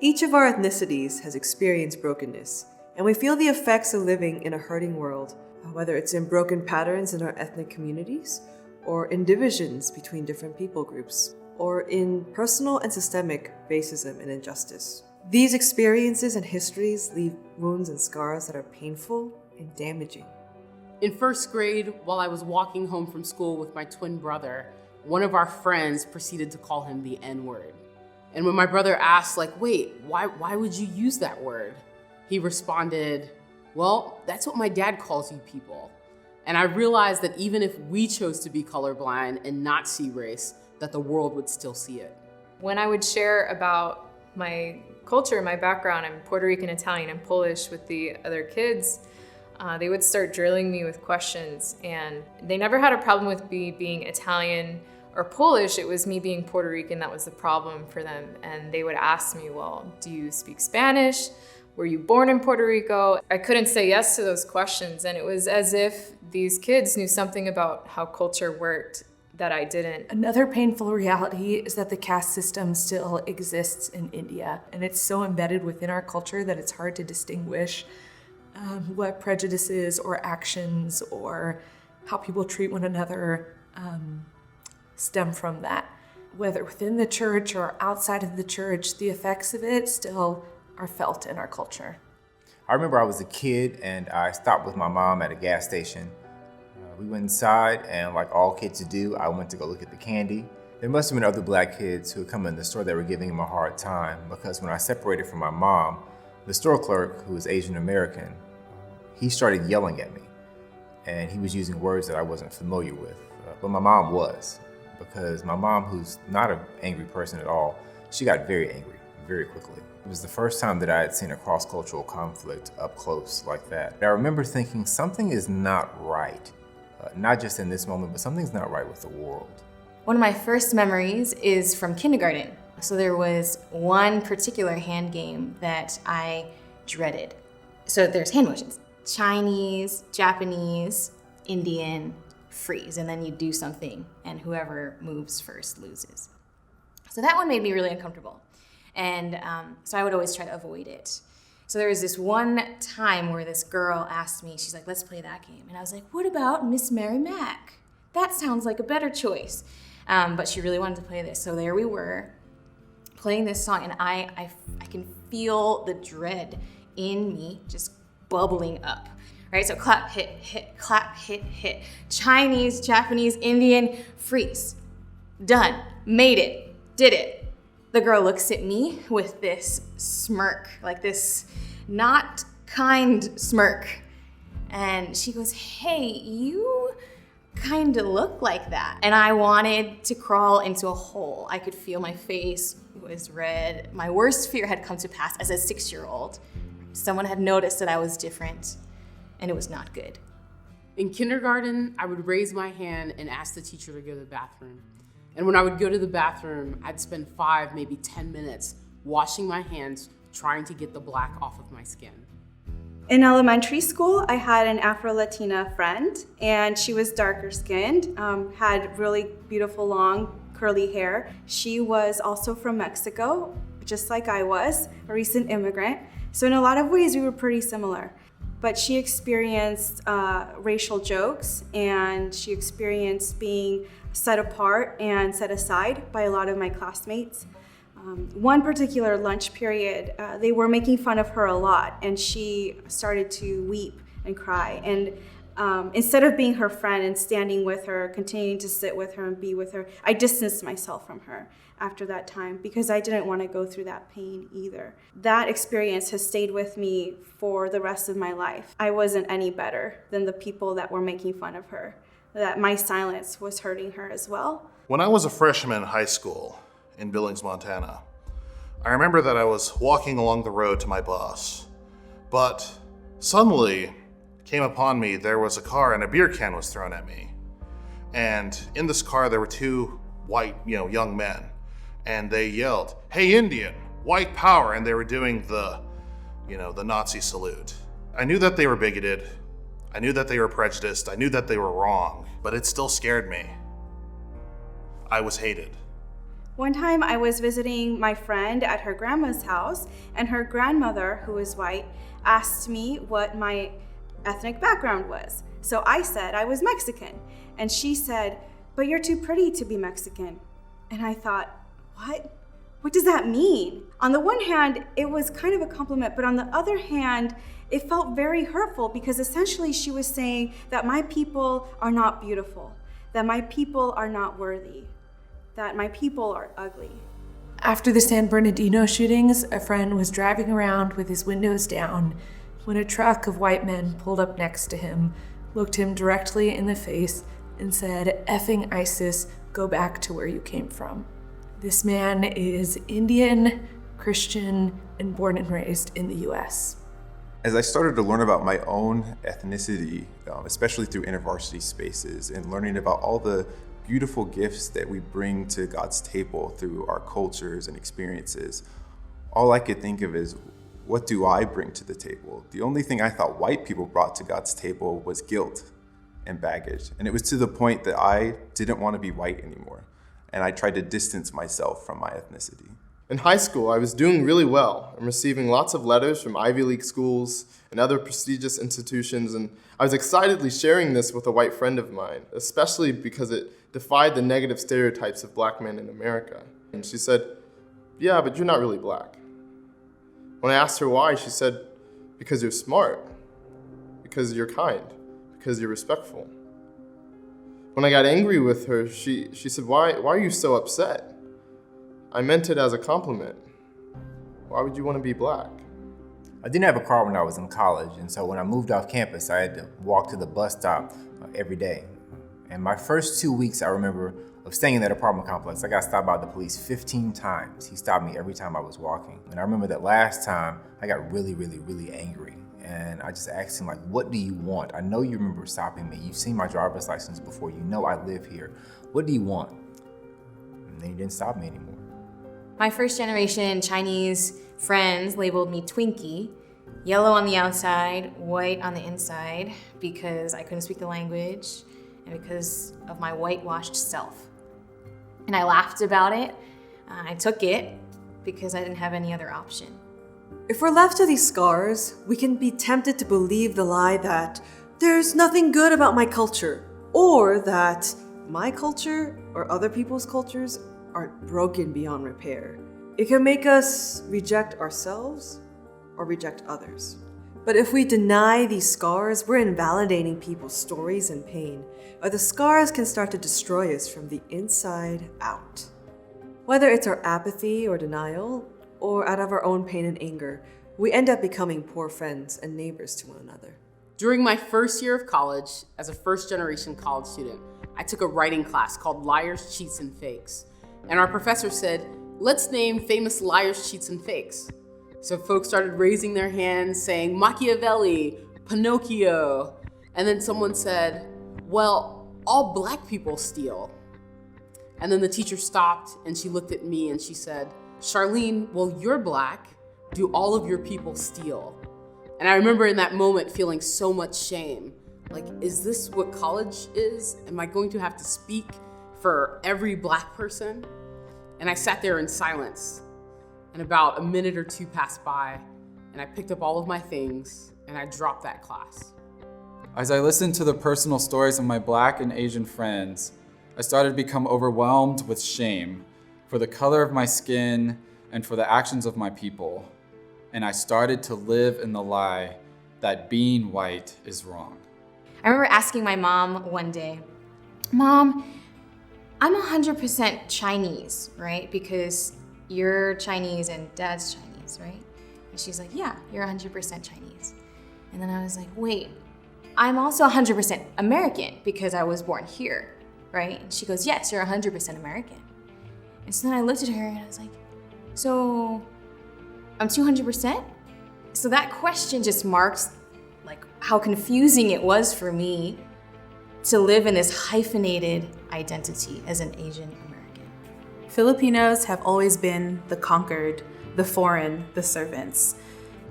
Each of our ethnicities has experienced brokenness, and we feel the effects of living in a hurting world, whether it's in broken patterns in our ethnic communities, or in divisions between different people groups, or in personal and systemic racism and injustice. These experiences and histories leave wounds and scars that are painful and damaging. In first grade, while I was walking home from school with my twin brother, one of our friends proceeded to call him the N-word. And when my brother asked, wait, why would you use that word? He responded, well, that's what my dad calls you people. And I realized that even if we chose to be colorblind and not see race, that the world would still see it. When I would share about my culture, my background, I'm Puerto Rican, Italian, and Polish with the other kids, they would start drilling me with questions. And they never had a problem with me being Italian or Polish. It was me being Puerto Rican that was the problem for them. And they would ask me, well, do you speak Spanish? Were you born in Puerto Rico? I couldn't say yes to those questions. And it was as if these kids knew something about how culture worked that I didn't. Another painful reality is that the caste system still exists in India. And it's so embedded within our culture that it's hard to distinguish what prejudices or actions or how people treat one another stem from that. Whether within the church or outside of the church, the effects of it still are felt in our culture. I remember I was a kid and I stopped with my mom at a gas station. We went inside and like all kids do, I went to go look at the candy. There must have been other black kids who had come in the store that were giving him a hard time because when I separated from my mom, the store clerk, who was Asian American, he started yelling at me. And he was using words that I wasn't familiar with, but my mom was. Because my mom, who's not an angry person at all, she got very angry very quickly. It was the first time that I had seen a cross-cultural conflict up close like that. I remember thinking something is not right, not just in this moment, but something's not right with the world. One of my first memories is from kindergarten. So there was one particular hand game that I dreaded. So there's hand motions: Chinese, Japanese, Indian, freeze, and then you do something, and whoever moves first loses. So that one made me really uncomfortable, and so I would always try to avoid it. So there was this one time where this girl asked me, she's like, let's play that game. And I was like, what about Miss Mary Mack? That sounds like a better choice. But she really wanted to play this. So there we were, playing this song, and I can feel the dread in me just bubbling up. Right, so clap, hit, hit, clap, hit, hit. Chinese, Japanese, Indian, freeze. Done, made it, did it. The girl looks at me with this smirk, like this not kind smirk. And she goes, hey, you kind of look like that. And I wanted to crawl into a hole. I could feel my face was red. My worst fear had come to pass as a 6-year-old. Someone had noticed that I was different. And it was not good. In kindergarten, I would raise my hand and ask the teacher to go to the bathroom. And when I would go to the bathroom, I'd spend 5, maybe 10 minutes washing my hands, trying to get the black off of my skin. In elementary school, I had an Afro-Latina friend, and she was darker skinned, had really beautiful long curly hair. She was also from Mexico, just like I was, a recent immigrant. So in a lot of ways, we were pretty similar. But she experienced racial jokes, and she experienced being set apart and set aside by a lot of my classmates. One particular lunch period, they were making fun of her a lot, and she started to weep and cry. And instead of being her friend and standing with her, continuing to sit with her and be with her, I distanced myself from her after that time because I didn't want to go through that pain either. That experience has stayed with me for the rest of my life. I wasn't any better than the people that were making fun of her, that my silence was hurting her as well. When I was a freshman in high school in Billings, Montana, I remember that I was walking along the road to my bus, but suddenly came upon me, there was a car and a beer can was thrown at me. And in this car, there were 2 white, young men. And they yelled, "Hey Indian, white power," and they were doing the Nazi salute. I knew that they were bigoted. I knew that they were prejudiced. I knew that they were wrong, but it still scared me. I was hated. One time I was visiting my friend at her grandma's house, and her grandmother, who is white, asked me what my ethnic background was. So I said I was Mexican, and she said, "But you're too pretty to be Mexican." And I thought, what? What does that mean? On the one hand, it was kind of a compliment, but on the other hand, it felt very hurtful because essentially she was saying that my people are not beautiful, that my people are not worthy, that my people are ugly. After the San Bernardino shootings, a friend was driving around with his windows down when a truck of white men pulled up next to him, looked him directly in the face, and said, "Effing ISIS, go back to where you came from." This man is Indian, Christian, and born and raised in the US. As I started to learn about my own ethnicity, especially through InterVarsity spaces and learning about all the beautiful gifts that we bring to God's table through our cultures and experiences, all I could think of is, what do I bring to the table? The only thing I thought white people brought to God's table was guilt and baggage. And it was to the point that I didn't want to be white anymore. And I tried to distance myself from my ethnicity. In high school, I was doing really well and receiving lots of letters from Ivy League schools and other prestigious institutions, and I was excitedly sharing this with a white friend of mine, especially because it defied the negative stereotypes of black men in America. And she said, "Yeah, but you're not really black." When I asked her why, she said, "Because you're smart, because you're kind, because you're respectful." When I got angry with her, she said, why are you so upset? I meant it as a compliment. Why would you want to be black? I didn't have a car when I was in college, and so when I moved off campus, I had to walk to the bus stop every day. And my first 2 weeks, I remember, of staying in that apartment complex, I got stopped by the police 15 times. He stopped me every time I was walking. And I remember that last time, I got really, really, really angry. And I just asked him, like, what do you want? I know you remember stopping me. You've seen my driver's license before. You know I live here. What do you want? And then he didn't stop me anymore. My first generation Chinese friends labeled me Twinkie, yellow on the outside, white on the inside, because I couldn't speak the language and because of my whitewashed self. And I laughed about it. I took it because I didn't have any other option. If we're left to these scars, we can be tempted to believe the lie that there's nothing good about my culture, or that my culture or other people's cultures are broken beyond repair. It can make us reject ourselves or reject others. But if we deny these scars, we're invalidating people's stories and pain, or the scars can start to destroy us from the inside out. Whether it's our apathy or denial, or out of our own pain and anger, we end up becoming poor friends and neighbors to one another. During my first year of college, as a first-generation college student, I took a writing class called Liars, Cheats, and Fakes. And our professor said, let's name famous liars, cheats, and fakes. So folks started raising their hands saying Machiavelli, Pinocchio. And then someone said, well, all black people steal. And then the teacher stopped and she looked at me and she said, Charlene, well, you're black. Do all of your people steal? And I remember in that moment feeling so much shame. Like, is this what college is? Am I going to have to speak for every black person? And I sat there in silence. And about a minute or two passed by, and I picked up all of my things and I dropped that class. As I listened to the personal stories of my black and Asian friends, I started to become overwhelmed with shame for the color of my skin and for the actions of my people. And I started to live in the lie that being white is wrong. I remember asking my mom one day, Mom, I'm 100% Chinese, right? Because you're Chinese and Dad's Chinese, right? And she's like, yeah, you're 100% Chinese. And then I was like, wait, I'm also 100% American because I was born here, right? And she goes, yes, you're 100% American. And so then I looked at her and I was like, so I'm 200%? So that question just marks like how confusing it was for me to live in this hyphenated identity as an Asian American. Filipinos have always been the conquered, the foreign, the servants.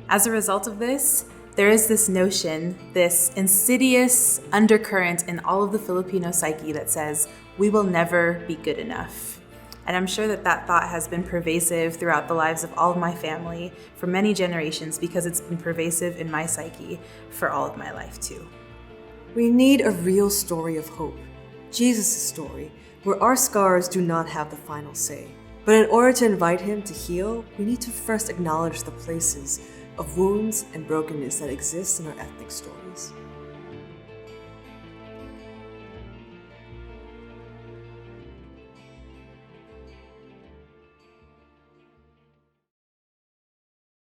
As a result of this, there is this notion, this insidious undercurrent in all of the Filipino psyche that says, we will never be good enough. And I'm sure that that thought has been pervasive throughout the lives of all of my family for many generations because it's been pervasive in my psyche for all of my life too. We need a real story of hope, Jesus' story, where our scars do not have the final say. But in order to invite him to heal, we need to first acknowledge the places of wounds and brokenness that exist in our ethnic stories.